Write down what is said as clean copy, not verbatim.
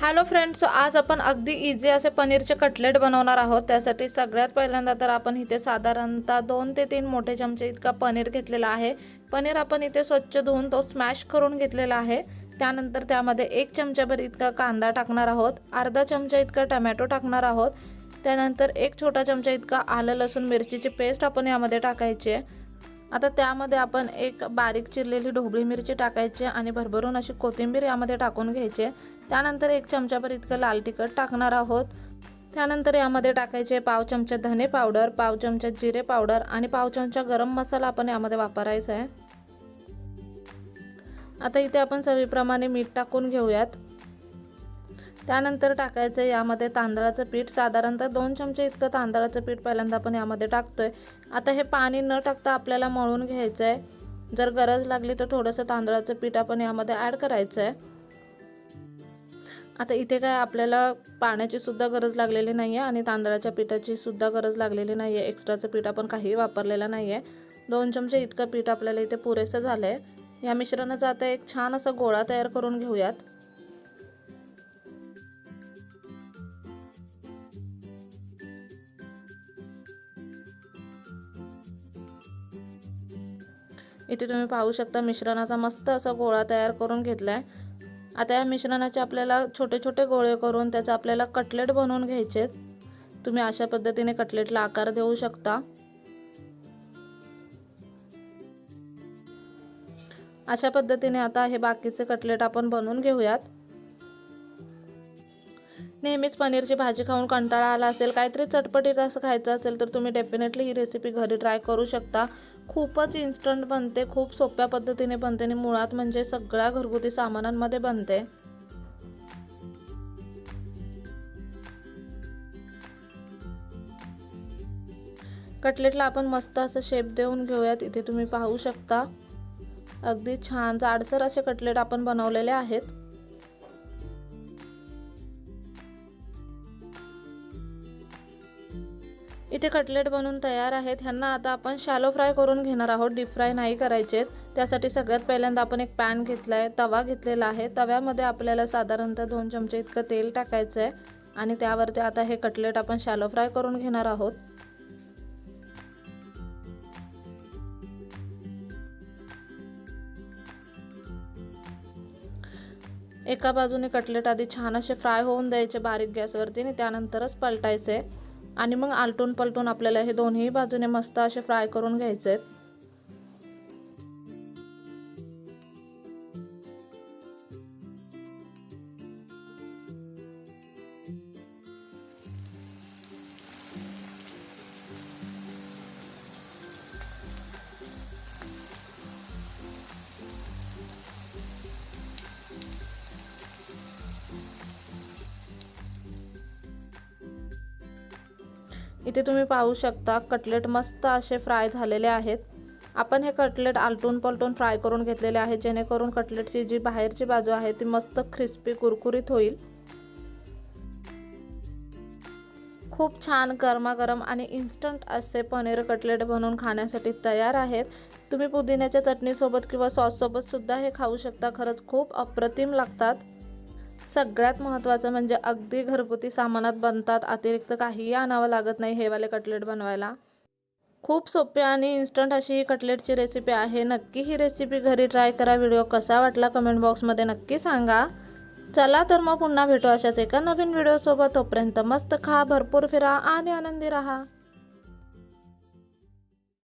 Hello friends, आज आपण अगदी इझी असे पनीरचे कटलेट बनवणार आहोत। त्यासाठी सगळ्यात पहिल्यांदा तर आपण इथे साधारणतः 2 ते 3 मोठे चमचे इतका पनीर घेतलेला आहे। पनीर आपण इथे स्वच्छ धुवून तो स्मॅश करून घेतलेला आहे। त्यानंतर त्यामध्ये 1 चमचाभर इतका कांदा टाकणार आहोत, अर्धा चमचा इतका टोमॅटो टाकणार आहोत। त्यानंतर 1 छोटा चमचा इतका आलं लसूण मिरचीची पेस्ट आपण यामध्ये टाकायची आहे। आता त्यामध्ये आपण एक बारीक चिरलेली ढोबळी मिरची टाकायची आणि भरभरून अशी कोथिंबीर यामध्ये टाकून घ्यायची। त्यानंतर 1 चमचाभर इतकं लाल तिखट टाकणार आहोत। त्यानंतर यामध्ये टाकायचे पाव चमचा धने पावडर, पाव चमचा जिरे पावडर आणि पाव चमचा गरम मसाला आपण यामध्ये वापरायचा आहे। आता इथे आपण चवीप्रमाणे मीठ टाकून घेऊयात। त्यानंतर टाकायचं यामध्ये तांदळाचं पीठ, साधारणतः 2 चमचे इतकं तांदळाचं पीठ पहिल्यांदा आपण यामध्ये टाकतोय। आता हे पाणी न टाकता आपल्याला मळून घ्यायचं आहे। जर गरज लागली तर थोडंसं तांदळाचं पीठ आपण यामध्ये ॲड करायचं आहे। आता इथे काय आपल्याला पाण्याची सुद्धा गरज लागलेली नाही आहे आणि तांदळाच्या पिठाची सुद्धा गरज लागलेली नाही आहे। एक्स्ट्राचं पीठ आपण काही वापरलेलं नाही आहे। 2 चमचे इतकं पीठ आपल्याला इथे पुरेसं झालं आहे। या मिश्रणाचा आता एक छान असा गोळा तयार करून घेऊयात। इथे तुम्ही पाहू शकता मिश्रणाचा मस्त असा गोळा तयार करून घेतलाय। आता या मिश्रणाचे आपल्याला छोटे छोटे गोळे करून त्याचा आपल्याला कटलेट बनवून घ्यायचे। तुम्ही अशा पद्धतीने कटलेटला आकार देऊ शकता। अशा पद्धतीने आता हे बाकीचे कटलेट आपण बनवून घेऊयात। नेहमीच पनीरची भाजी खाऊन कंटाळा आला असेल, काहीतरी चटपटीत असं खायचं असेल तर तुम्ही डेफिनेटली ही रेसिपी घरी ट्राय करू शकता। खूपच इन्स्टंट बनते, खूप सोप्या पद्धतीने बनते आणि मुळात म्हणजे सगळ्या घरगुती सामानांमध्ये बनते। कटलेटला आपण मस्त असं शेप देऊन घेऊयात। इथे तुम्ही पाहू शकता अगदी छान जाडसर असे कटलेट आपण बनवलेले आहेत। इथे कटलेट बनवून तयार आहेत। ह्यांना आता आपण शॅलो फ्राय करून घेणार आहोत, डीप फ्राय नाही करायचे। त्यासाठी सगळ्यात पहिल्यांदा आपण एक पॅन घेतलाय, तवा घेतलेला आहे। तव्यामध्ये आपल्याला साधारणतः 2 चमचे इतकं तेल टाकायचं आहे आणि त्यावरती आता हे कटलेट आपण शॅलो फ्राय करून घेणार आहोत। एका बाजूने कटलेट आधी छान असे फ्राय होऊन द्यायचे बारीक गॅसवरती आणि त्यानंतरच पलटायचे आणि मग आलटून पलटून आपल्याला हे दोन्ही बाजूने मस्त असे फ्राय करून घ्यायचे। इथे तुम्ही पाहू शकता कटलेट मस्त असे फ्राय झालेले आहेत। आपण हे कटलेट आलटून पलटून फ्राय करून घेतलेले आहे, जेणेकरून कटलेटची जी बाहेरची बाजू आहे ती मस्त क्रिस्पी कुरकुरीत होईल। खूप छान गरमागरम आणि इन्स्टंट असे पनीर कटलेट बनवून खाण्यासाठी तयार आहेत। तुम्ही पुदिन्याच्या चटणीसोबत किंवा सॉससोबत सुद्धा हे खाऊ शकता। खरंच खूप अप्रतिम लागतात। सगळ्यात महत्त्वाचं म्हणजे अगदी घरगुती सामानात बनतात, अतिरिक्त काहीही आणावं लागत नाही हे वाले कटलेट बनवायला। खूप सोपी आणि इन्स्टंट अशी ही कटलेटची रेसिपी आहे। नक्की ही रेसिपी घरी ट्राय करा। व्हिडिओ कसा वाटला कमेंट बॉक्समध्ये नक्की सांगा। चला तर मग पुन्हा भेटू अशाच एका नवीन व्हिडिओसोबत। तोपर्यंत मस्त खा, भरपूर फिरा आणि आनंदी राहा।